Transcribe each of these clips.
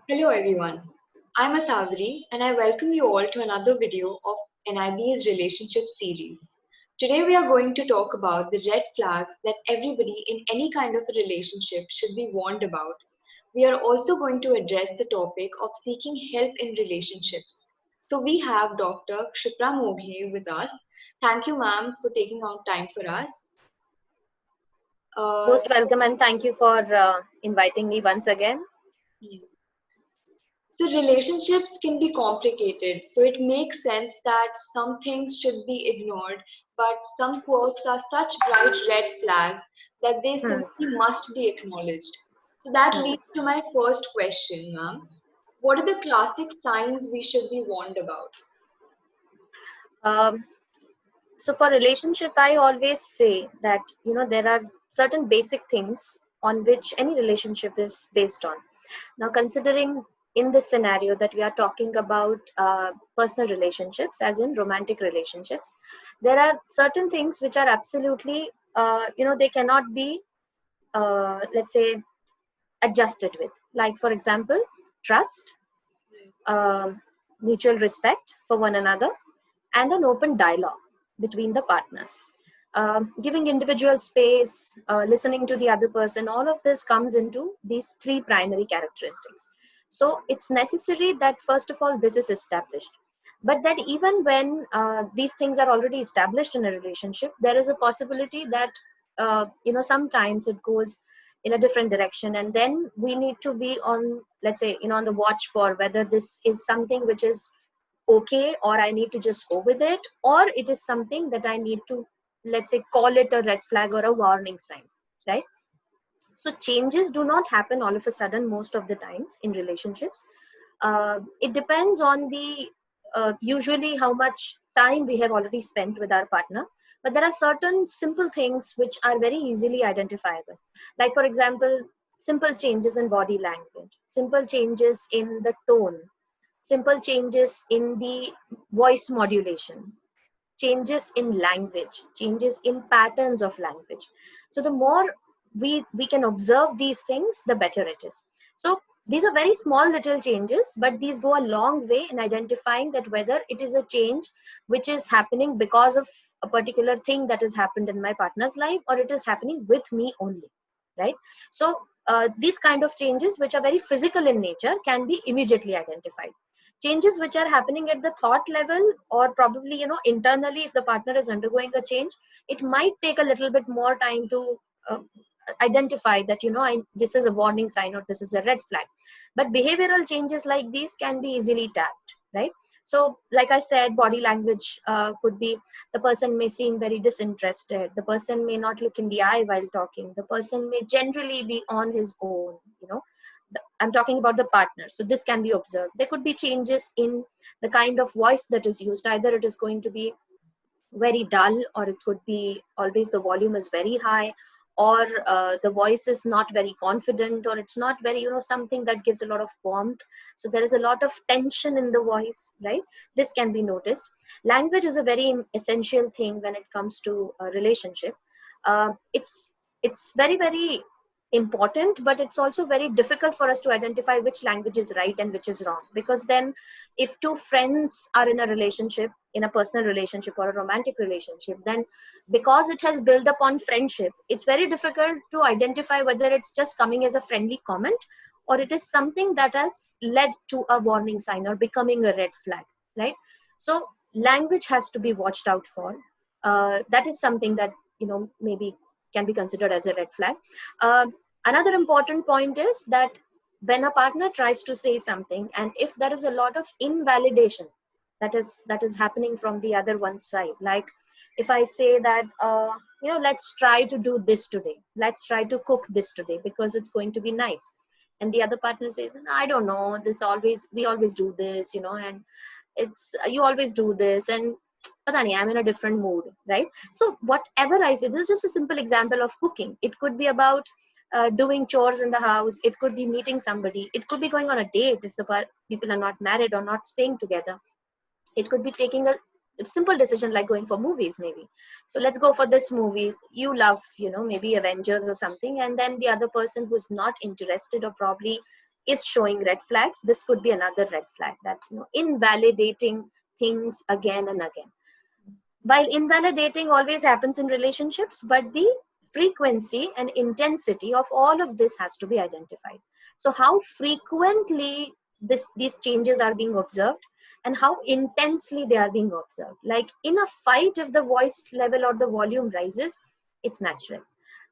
Hello everyone, I'm Asawari and I welcome you all to another video of NIB's relationship series. Today we are going to talk about the red flags that everybody in any kind of a relationship should be warned about. We are also going to address the topic of seeking help in relationships. So we have Dr. Kshipra Moghe with us. Thank you ma'am for taking out time for us. Uh, Most welcome and thank you for inviting me once again. So relationships can be complicated, so it makes sense that some things should be ignored, but some quirks are such bright red flags that they Hmm. simply must be acknowledged. So that Hmm. leads to my first question, ma'am. What are the classic signs we should be warned about? Um, so for relationship, I always say that there are certain basic things on which any relationship is based on. Now, considering in this scenario that we are talking about personal relationships, as in romantic relationships, there are certain things which are absolutely they cannot be let's say adjusted with. Like for example, trust, um, mutual respect for one another, and an open dialogue between the partners. Giving individual space, listening to the other person, all of this comes into these three primary characteristics. So it's necessary that first of all this is established. But that even when these things are already established in a relationship, there is a possibility that sometimes it goes in a different direction, and then we need to be on, let's say, on the watch for whether this is something which is okay, or I need to just go with it, or it is something that I need to, let's say, call it a red flag or a warning sign, right? So changes do not happen all of a sudden most of the times in relationships. It depends on the usually how much time we have already spent with our partner. But there are certain simple things which are very easily identifiable, like for example, simple changes in body language, simple changes in the tone, simple changes in the voice modulation, changes in language, changes in patterns of language. So the more we can observe these things, the better it is. So these are very small little changes, but these go a long way in identifying that whether it is a change which is happening because of a particular thing that has happened in my partner's life, or it is happening with me only, right? So these kind of changes which are very physical in nature can be immediately identified. Changes which are happening at the thought level, or probably internally, if the partner is undergoing a change, it might take a little bit more time to uh, identify that this is a warning sign or this is a red flag. But behavioral changes like these can be easily tapped, right? So like I said, body language could be, the person may seem very disinterested, the person may not look in the eye while talking, the person may generally be on his own, I'm talking about the partner. So this can be observed. There could be changes in the kind of voice that is used. Either it is going to be very dull, or it could be always the volume is very high, or the voice is not very confident, or it's not very, something that gives a lot of warmth. So there is a lot of tension in the voice, right? This can be noticed. Language is a very essential thing when it comes to a relationship. It's very, very important, but it's also very difficult for us to identify which language is right and which is wrong, because then if two friends are in a relationship, in a personal relationship or a romantic relationship, then because it has built upon friendship, it's very difficult to identify whether it's just coming as a friendly comment, or it is something that has led to a warning sign or becoming a red flag, right? So language has to be watched out for. That is something that maybe can be considered as a red flag. uh, Another important point is that when a partner tries to say something, and if there is a lot of invalidation that is happening from the other one side, like if I say that let's try to do this today, let's try to cook this today because it's going to be nice, and the other partner says, "No, I don't know, this always we always do this, and it's you always do this, and pata nahi, I'm in a different mood," right? So whatever I say, this is just a simple example of cooking. It could be about doing chores in the house, it could be meeting somebody, it could be going on a date if the people are not married or not staying together. It could be taking a simple decision like going for movies, maybe. So let's go for this movie you love, maybe Avengers or something, and then the other person who's not interested, or probably is showing red flags, this could be another red flag, that invalidating things again and again. While invalidating always happens in relationships, but the frequency and intensity of all of this has to be identified. So how frequently these changes are being observed and how intensely they are being observed. Like in a fight, if the voice level or the volume rises, it's natural.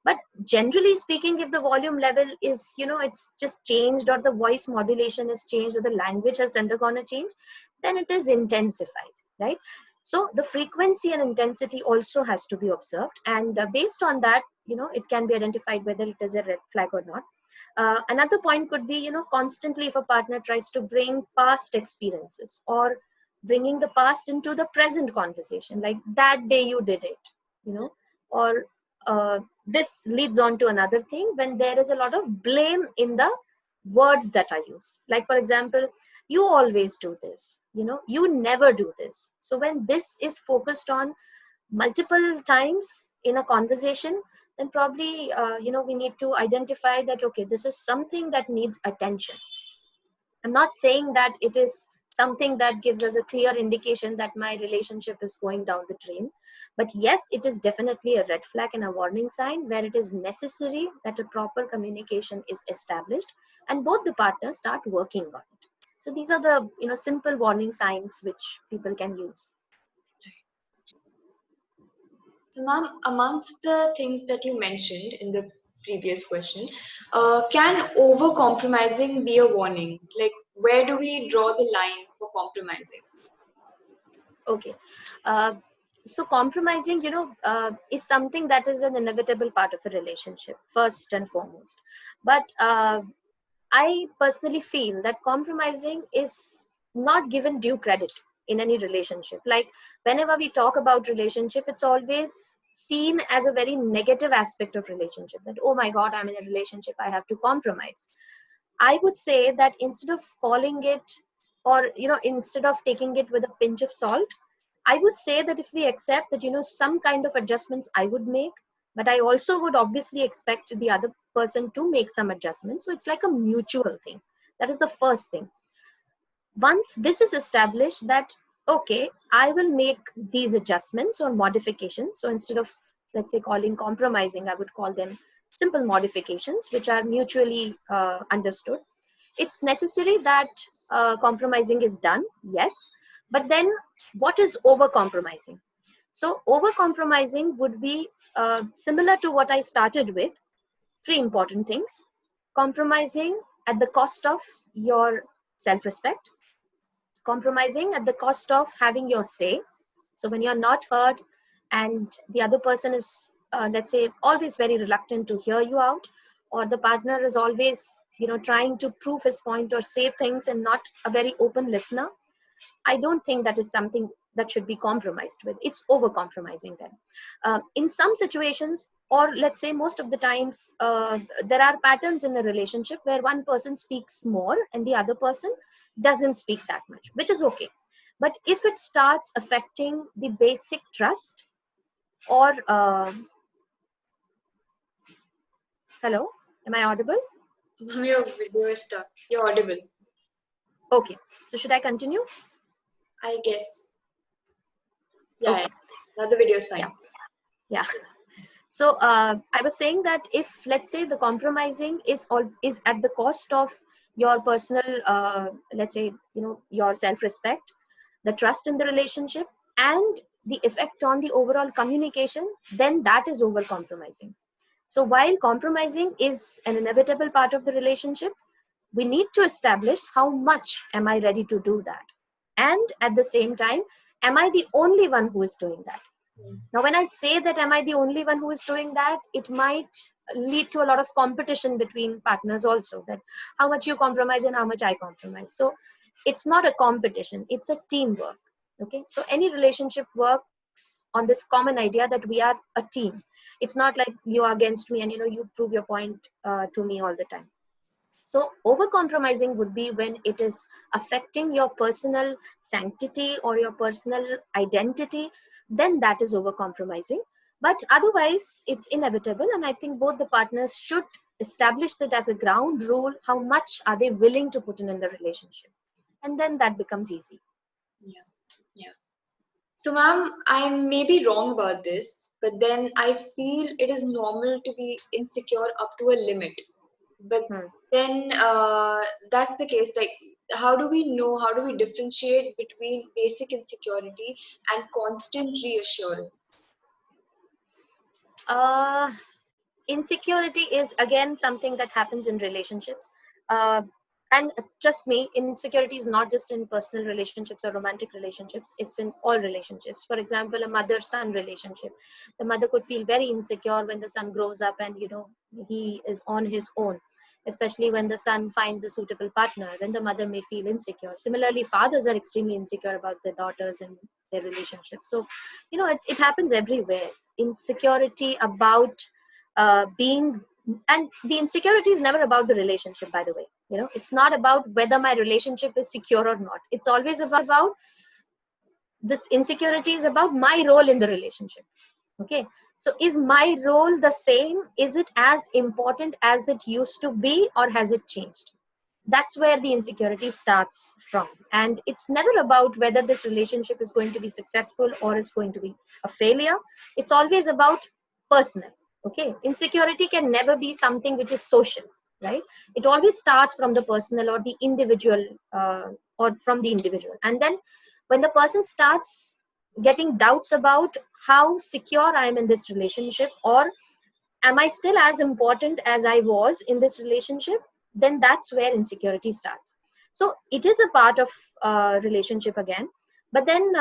But generally speaking, if the volume level is, it's just changed, or the voice modulation is changed, or the language has undergone a change, then it is intensified, right? So the frequency and intensity also has to be observed, and based on that, it can be identified whether it is a red flag or not. Another point could be, constantly if a partner tries to bring past experiences or bringing the past into the present conversation, like that day you did it, or this leads on to another thing when there is a lot of blame in the words that are used. Like, for example, you always do this, you never do this. So when this is focused on multiple times in a conversation, then probably we need to identify that, okay, this is something that needs attention. I'm not saying that it is something that gives us a clear indication that my relationship is going down the drain, but yes, it is definitely a red flag and a warning sign where it is necessary that a proper communication is established and both the partners start working on it. So these are the simple warning signs which people can use. So, ma'am, amongst the things that you mentioned in the previous question, can over compromising be a warning? Like, where do we draw the line for compromising? Okay. Uh, so compromising, is something that is an inevitable part of a relationship, first and foremost. But I personally feel that compromising is not given due credit in any relationship. Like whenever we talk about relationship, it's always seen as a very negative aspect of relationship. That, oh my God, I'm in a relationship, I have to compromise. I would say that instead of calling it, or instead of taking it with a pinch of salt, I would say that if we accept that some kind of adjustments I would make, but I also would obviously expect the other person to make some adjustments. So it's like a mutual thing. That is the first thing. Once this is established that, okay, I will make these adjustments or modifications. So instead of, let's say, calling compromising, I would call them simple modifications, which are mutually understood. It's necessary that compromising is done, yes, but then what is over compromising? So over compromising would be similar to what I started with. Three important things: compromising at the cost of your self-respect, compromising at the cost of having your say. So when you're not heard and the other person is, let's say, always very reluctant to hear you out, or the partner is always, trying to prove his point or say things and not a very open listener, I don't think that is something that should be compromised with. It's over compromising then. In some situations, or let's say most of the times, there are patterns in a relationship where one person speaks more and the other person doesn't speak that much, which is okay. But if it starts affecting the basic trust, or hello, am I audible? Ma'am, your video is stuck. You're audible. Okay, so should I continue? I guess. Yeah, Okay. yeah. Now the video is fine. Yeah. So I was saying that if, let's say, the compromising is at the cost of your personal, let's say, your self-respect, the trust in the relationship, and the effect on the overall communication, then that is over compromising. So while compromising is an inevitable part of the relationship, we need to establish how much am I ready to do that, and at the same time, am I the only one who is doing that? Now, when I say that, am I the only one who is doing that, it might lead to a lot of competition between partners also, that how much you compromise and how much I compromise. So it's not a competition, it's a teamwork. Okay. So any relationship works on this common idea that we are a team. It's not like you are against me and, you prove your point to me all the time. So over compromising would be when it is affecting your personal sanctity or your personal identity, then that is over compromising. But otherwise, it's inevitable. And I think both the partners should establish that as a ground rule, how much are they willing to put in the relationship, and then that becomes easy. Yeah, yeah. So, ma'am, I may be wrong about this, but then I feel it is normal to be insecure up to a limit. But Hmm. then that's the case. Like, how do we know? How do we differentiate between basic insecurity and constant reassurance? uh, Insecurity is again something that happens in relationships, uh, and trust me, insecurity is not just in personal relationships or romantic relationships, it's in all relationships. For example, a mother son relationship, the mother could feel very insecure when the son grows up and he is on his own, especially when the son finds a suitable partner. Then the mother may feel insecure. Similarly, fathers are extremely insecure about their daughters and their relationship. So it happens everywhere. Insecurity about being, and the insecurity is never about the relationship, by the way. It's not about whether my relationship is secure or not. It's always about, this insecurity is about my role in the relationship. Okay, so is my role the same? Is it as important as it used to be, or has it changed? That's where the insecurity starts from. And it's never about whether this relationship is going to be successful or is going to be a failure. It's always about personal. Okay, insecurity can never be something which is social, right? It always starts from the personal or the individual, or from the individual. And then when the person starts getting doubts about how secure I am in this relationship, or am I still as important as I was in this relationship, then that's where insecurity starts. So it is a part of relationship again. But then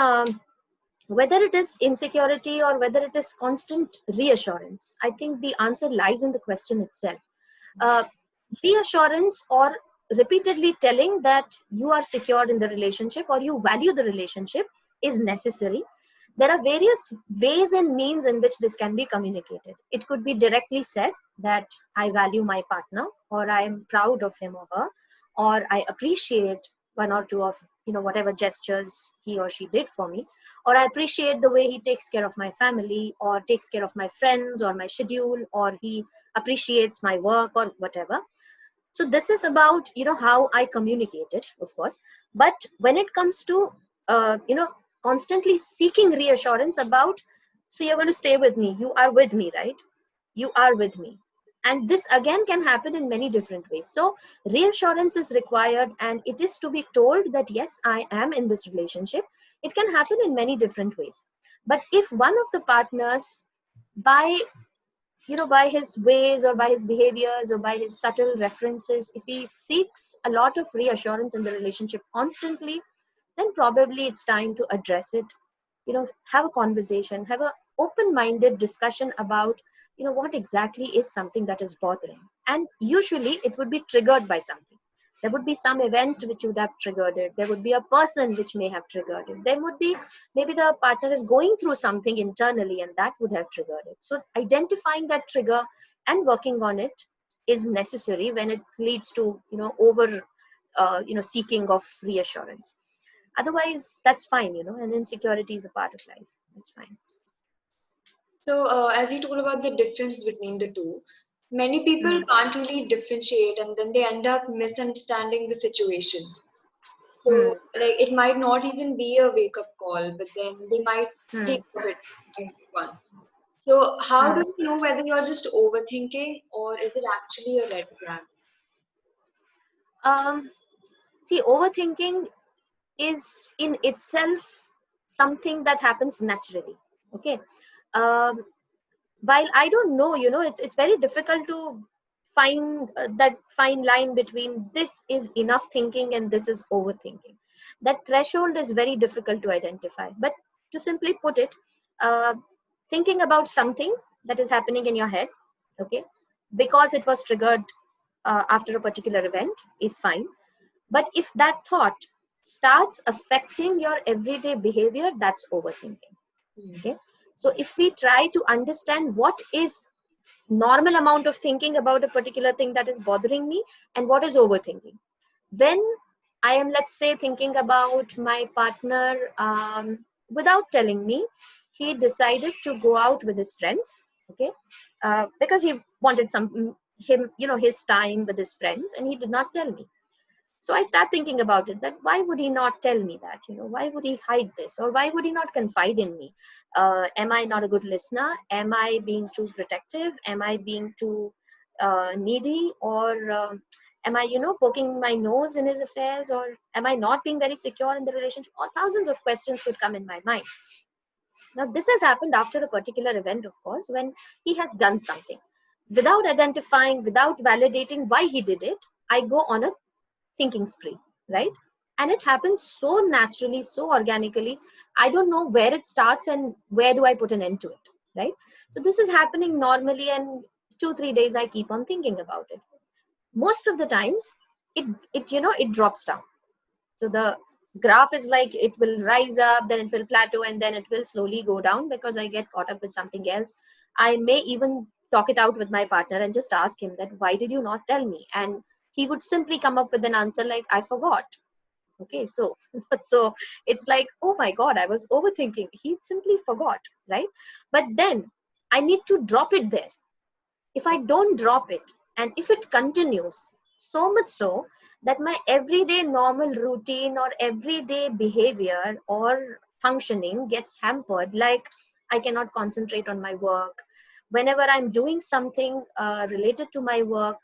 whether it is insecurity or whether it is constant reassurance, I think the answer lies in the question itself. uh, Reassurance, or repeatedly telling that you are secure in the relationship or you value the relationship, is necessary. There are various ways and means in which this can be communicated. It could be directly said that I value my partner, or I am proud of him or her, or I appreciate one or two of whatever gestures he or she did for me, or I appreciate the way he takes care of my family, or takes care of my friends, or my schedule, or he appreciates my work, or whatever. So this is about how I communicate it, of course. But when it comes to constantly seeking reassurance about, so you're going to stay with me, you are with me, right? You are with me. And this again can happen in many different ways. So reassurance is required, and it is to be told that yes, I am in this relationship. It can happen in many different ways. But if one of the partners, by by his ways or by his behaviors or by his subtle references, if he seeks a lot of reassurance in the relationship constantly, then probably it's time to address it. Have a conversation, have a open-minded discussion about what exactly is something that is bothering. And usually it would be triggered by something. There would be some event which would have triggered it. There would be a person which may have triggered it. There would be, maybe the partner is going through something internally and that would have triggered it. So identifying that trigger and working on it is necessary when it leads to over seeking of reassurance. Otherwise that's fine, and insecurity is a part of life. It's fine. So, as you told about the difference between the two, many people Hmm. can't really differentiate and then they end up misunderstanding the situations. So, Hmm. like, it might not even be a wake up call, but then they might Hmm. think of it as one. So, how Hmm. do you know whether you're just overthinking or is it actually a red flag? um See, overthinking is in itself something that happens naturally. Okay. um, while I don't know, it's very difficult to find that fine line between this is enough thinking and this is overthinking. That threshold is very difficult to identify. But to simply put it, uh, thinking about something that is happening in your head, okay, because it was triggered after a particular event, is fine. But if that thought starts affecting your everyday behavior, that's overthinking. Hmm. Okay. So if we try to understand what is normal amount of thinking about a particular thing that is bothering me, and what is overthinking, when I am, let's say, thinking about my partner, without telling me, he decided to go out with his friends. Okay. Because he wanted some him, his time with his friends, and he did not tell me. So I start thinking about it, that why would he not tell me that? Why would he hide this, or why would he not confide in me? Am I not a good listener? Am I being too protective? Am I being too needy? Or am I, poking my nose in his affairs? Or am I not being very secure in the relationship? Or thousands of questions could come in my mind. Now, this has happened after a particular event, of course, when he has done something. Without identifying, without validating why he did it, I go on a thinking spree, right? And it happens so naturally, so organically. I don't know where it starts and where do I put an end to it, right? So this is happening normally, and 2 3 days I keep on thinking about it. Most of the times, it drops down. So the graph is like, it will rise up, then it will plateau, and then it will slowly go down because I get caught up with something else. I may even talk it out with my partner and just ask him that, why did you not tell me? And he would simply come up with an answer like, I forgot. Okay, so so it's like, oh my god, I was overthinking. He simply forgot, right? But then I need to drop it there. If I don't drop it, and if it continues, so much so that my everyday normal routine or everyday behavior or functioning gets hampered, like I cannot concentrate on my work. Whenever I'm doing something related to my work,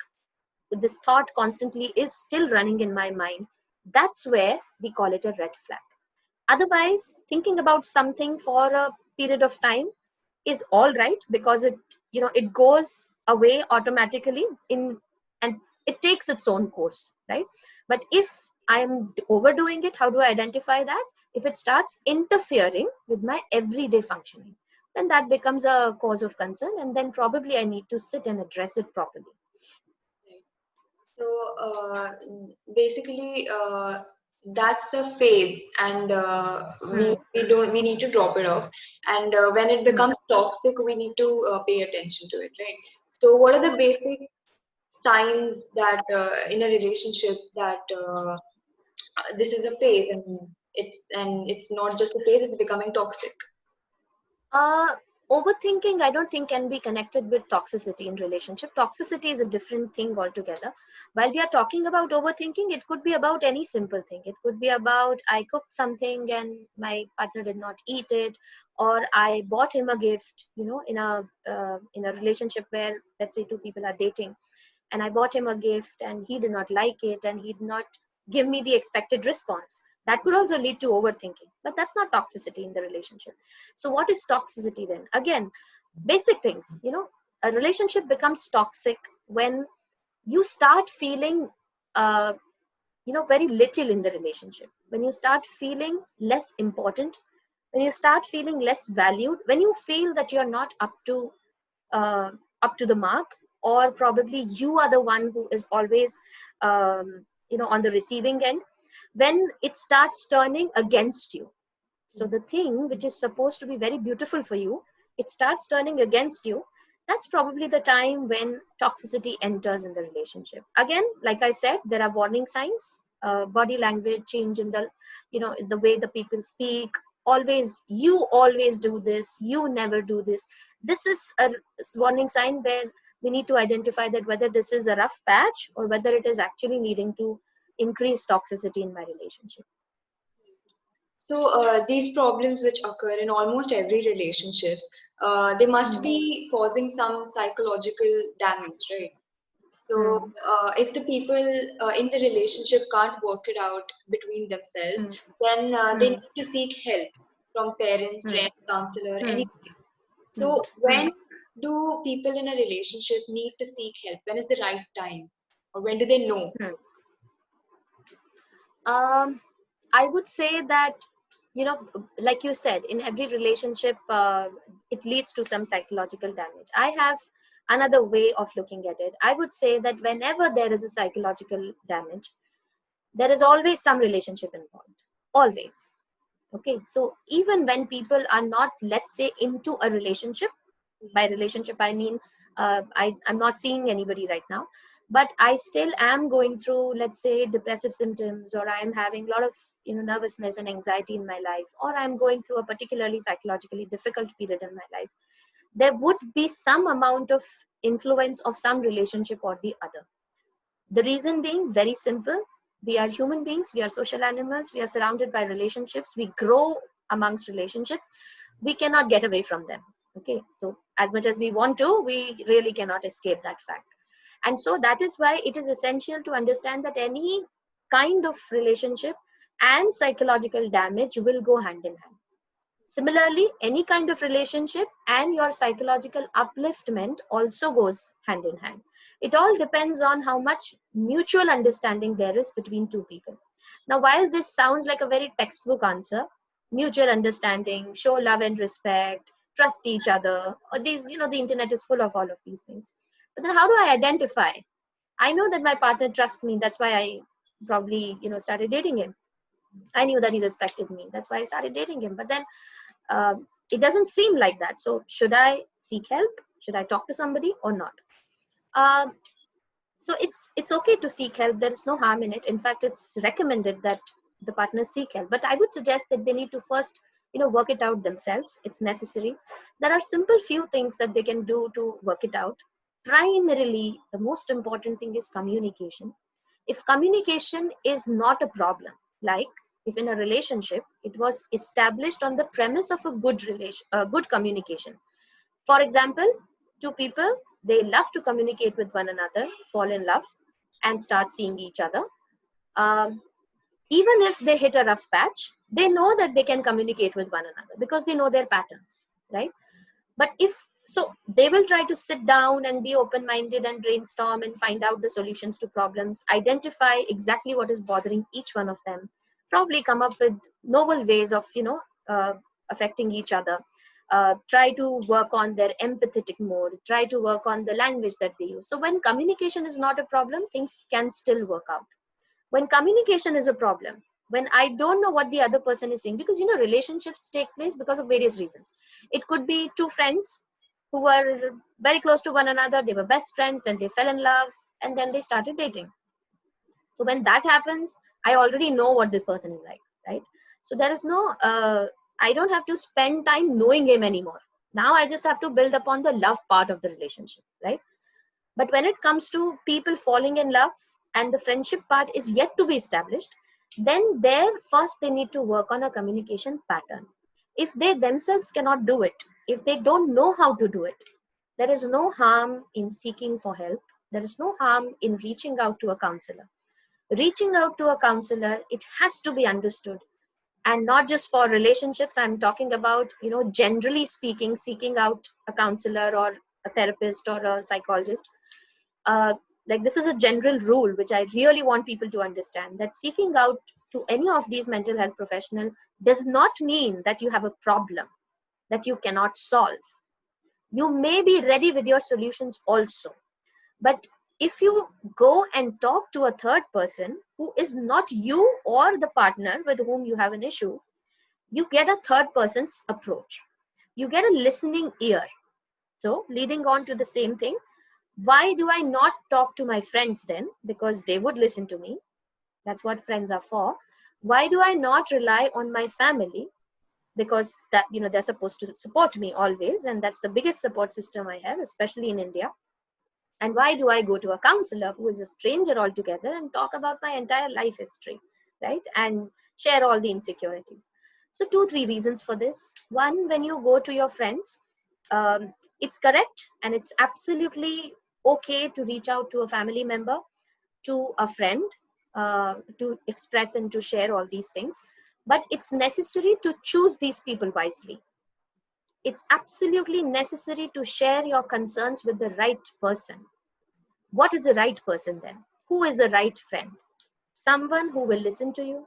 this thought constantly is still running in my mind. That's where we call it a red flag. Otherwise, thinking about something for a period of time is all right, because it goes away automatically in, and it takes its own course, right? But if I'm overdoing it, how do I identify that? If it starts interfering with my everyday functioning, then that becomes a cause of concern, and then probably I need to sit and address it properly. So basically, that's a phase, and Hmm. we need to drop it off. And when it Hmm. becomes toxic, we need to pay attention to it, right? So, what are the basic signs that in a relationship that this is a phase, and it's not just a phase; it's becoming toxic? Uh, Overthinking, I don't think can be connected with toxicity in relationship. Toxicity is a different thing altogether. While we are talking about overthinking, it could be about any simple thing. It could be about, I cooked something and my partner did not eat it, or I bought him a gift. In a relationship where, let's say, two people are dating, and I bought him a gift and he did not like it, and he did not give me the expected response. That could also lead to overthinking, but that's not toxicity in the relationship. So what is toxicity then? Again, basic things. A relationship becomes toxic when you start feeling uh, very little in the relationship, when you start feeling less important, when you start feeling less valued, when you feel that you're not uh, up to the mark, or probably you are the one who is always on the receiving end, when it starts turning against you. So the thing which is supposed to be very beautiful for you, it starts turning against you. That's probably the time when toxicity enters in the relationship. Again, like I said, there are warning signs, body language change in the way the people speak. Always, you always do this, you never do this. This is a warning sign where we need to identify that whether this is a rough patch or whether it is actually leading to increased toxicity in my relationship. So these problems which occur in almost every relationships, they must Hmm. be causing some psychological damage, right? So Hmm. if the people in the relationship can't work it out between themselves, Hmm. then they Hmm. need to seek help from parents, Hmm. friends, counselor, Hmm. anybody. Hmm. So Hmm. when do people in a relationship need to seek help? When is the right time, or when do they know? Hmm. Um, I would say that, like you said, in every relationship, it leads to some psychological damage. I have another way of looking at it. I would say that whenever there is a psychological damage, there is always some relationship involved. Always. Okay. So even when people are not, let's say, into a relationship, by relationship I mean, I'm not seeing anybody right now, but I still am going through, let's say, depressive symptoms, or I am having a lot of nervousness and anxiety in my life, or I'm going through a particularly psychologically difficult period in my life. There would be some amount of influence of some relationship or the other. The reason being very simple. We are human beings, we are social animals, we are surrounded by relationships, we grow amongst relationships, we cannot get away from them. Okay, so as much as we want to, we really cannot escape that fact. And so that is why it is essential to understand that any kind of relationship and psychological damage will go hand in hand. Similarly, any kind of relationship and your psychological upliftment also goes hand in hand. It all depends on how much mutual understanding there is between two people. Now, while this sounds like a very textbook answer, mutual understanding, show love and respect, trust each other, or these, the internet is full of all of these things. But then how do I identify? I know that my partner trusts me. That's why I probably, started dating him. I knew that he respected me. That's why I started dating him. But then it doesn't seem like that. So should I seek help? Should I talk to somebody or not? Um, so it's okay to seek help. There is no harm in it. In fact, it's recommended that the partners seek help. But I would suggest that they need to first, work it out themselves. It's necessary. There are simple few things that they can do to work it out. Primarily, the most important thing is communication. If communication is not a problem, like if in a relationship it was established on the premise of a good communication. For example, two people, they love to communicate with one another, fall in love, and start seeing each other. Um, Even if they hit a rough patch, they know that they can communicate with one another because they know their patterns, right? But if so, they will try to sit down and be open minded and brainstorm and find out the solutions to problems, identify exactly what is bothering each one of them, probably come up with novel ways of, affecting each other. Try to work on their empathetic mode, try to work on the language that they use. So, when communication is not a problem, things can still work out. When communication is a problem, when I don't know what the other person is saying, because relationships take place because of various reasons. It could be two friends who were very close to one another, they were best friends, then they fell in love, and then they started dating. So when that happens, I already know what this person is like, right? So there is no I don't have to spend time knowing him anymore. Now I just have to build upon the love part of the relationship, right? But when it comes to people falling in love and the friendship part is yet to be established, then there first they need to work on a communication pattern. If they themselves cannot do it, if they don't know how to do it, there is no harm in seeking for help. There is no harm in reaching out to a counselor. Reaching out to a counselor, it has to be understood, and not just for relationships. I'm talking about, generally speaking, seeking out a counselor or a therapist or a psychologist. uh, like, this is a general rule which I really want people to understand, that seeking out to any of these mental health professional does not mean that you have a problem that you cannot solve. You may be ready with your solutions also, but if you go and talk to a third person who is not you or the partner with whom you have an issue, you get a third person's approach. You get a listening ear. So, leading on to the same thing, why do I not talk to my friends then? Because they would listen to me. That's what friends are for. Why do I not rely on my family? Because that, they're supposed to support me always, and that's the biggest support system I have, especially in India. And why do I go to a counselor who is a stranger altogether and talk about my entire life history, right? And share all the insecurities. So, 2, 3 reasons for this. One, when you go to your friends, it's correct and it's absolutely okay to reach out to a family member, to a friend, to express and to share all these things. But it's necessary to choose these people wisely. It's absolutely necessary to share your concerns with the right person. What is the right person then? Who is the right friend? Someone who will listen to you.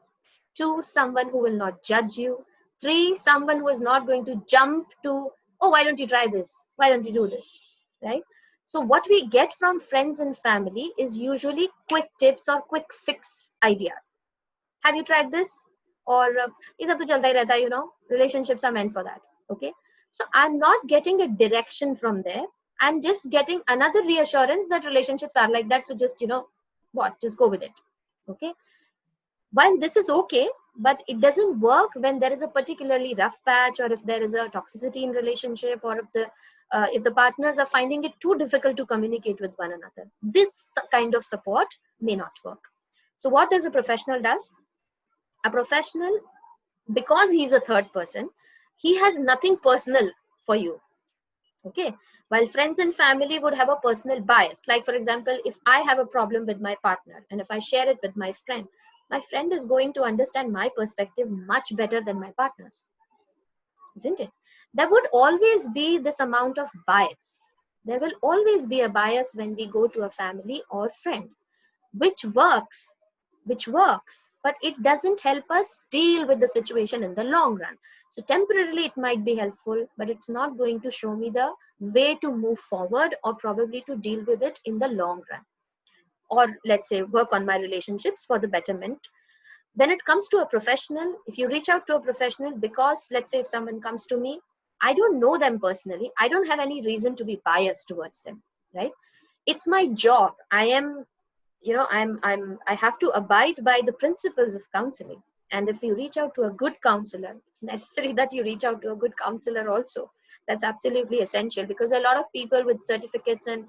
2, someone who will not judge you. 3, someone who is not going to jump to, oh, why don't you try this? Why don't you do this? Right? So what we get from friends and family is usually quick tips or quick fix ideas. Have you tried this? Or ये सब तो चलता ही रहता है, relationships are meant for that. Okay? So I'm not getting a direction from there. I'm just getting another reassurance that relationships are like that. So just, just go with it. Okay? While this is okay, but it doesn't work when there is a particularly rough patch, or if there is a toxicity in relationship, or if the partners are finding it too difficult to communicate with one another. This kind of support may not work. So what does a professional does? A professional, because he's a third person, he has nothing personal for you. Okay. While friends and family would have a personal bias, like for example, if I have a problem with my partner and if I share it with my friend is going to understand my perspective much better than my partner's, isn't it? There would always be this amount of bias. There will always be a bias when we go to a family or friend, which works, but it doesn't help us deal with the situation in the long run. So temporarily it might be helpful, but it's not going to show me the way to move forward or probably to deal with it in the long run, or let's say work on my relationships for the betterment. When it comes to a professional, if you reach out to a professional, because let's say if someone comes to me, I don't know them personally, I don't have any reason to be biased towards them, right? It's my job. I am, I have to abide by the principles of counseling. And if you reach out to a good counselor, it's necessary that you reach out to a good counselor also. That's absolutely essential, because a lot of people with certificates and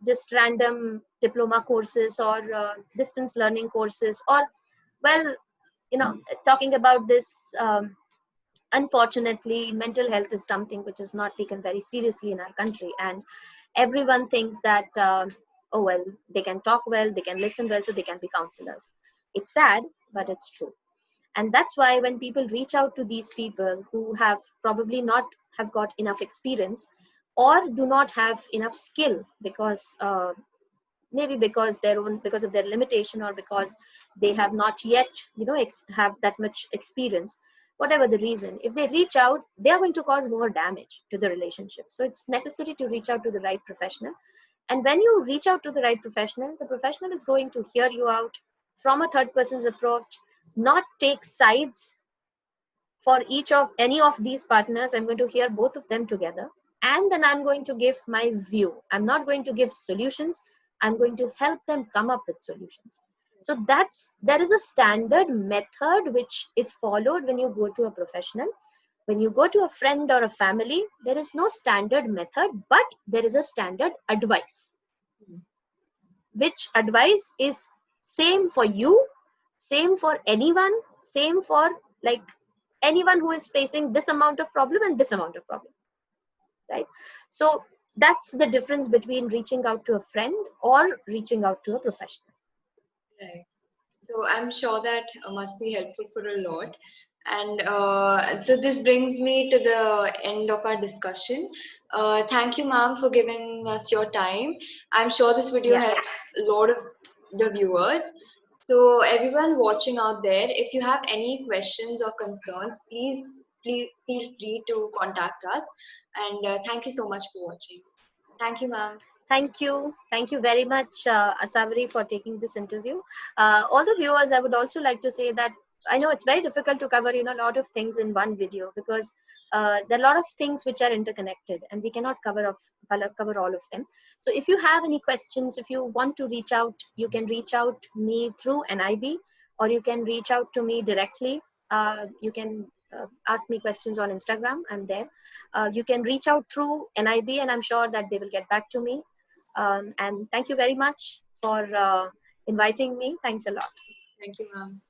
just random diploma courses or distance learning courses, or well, talking about this, unfortunately mental health is something which is not taken very seriously in our country, and everyone thinks that oh well, they can talk well, they can listen well, so they can be counselors. It's sad, but it's true. And that's why when people reach out to these people who have probably not have got enough experience, or do not have enough skill, because maybe because of their limitation, or because they have not yet have that much experience, whatever the reason, if they reach out, they are going to cause more damage to the relationship. So it's necessary to reach out to the right professional. And when you reach out to the right professional, the professional is going to hear you out from a third person's approach, not take sides for each of any of these partners. I'm going to hear both of them together, and then I'm going to give my view. I'm not going to give solutions, I'm going to help them come up with solutions. So there is a standard method which is followed when you go to a professional. When you go to a friend or a family, there is no standard method, but there is a standard advice, which advice is same for you, same for anyone, same for like anyone who is facing this amount of problem and this amount of problem, right? So that's the difference between reaching out to a friend or reaching out to a professional. Right. So I'm sure that must be helpful for a lot. And so this brings me to the end of our discussion. Thank you, ma'am, for giving us your time. I'm sure this video Yeah, helps a lot of the viewers. So everyone watching out there, if you have any questions or concerns, please feel free to contact us. And thank you so much for watching. Thank you, ma'am. thank you very much, Asawari, for taking this interview. All the viewers, I would also like to say that I know it's very difficult to cover a lot of things in one video, because there are a lot of things which are interconnected and we cannot cover all of them. So if you have any questions, if you want to reach out, you can reach out me through NIB, or you can reach out to me directly. You can ask me questions on Instagram, I'm there. You can reach out through NIB, and I'm sure that they will get back to me. And thank you very much for inviting me. Thanks a lot. Thank you, ma'am.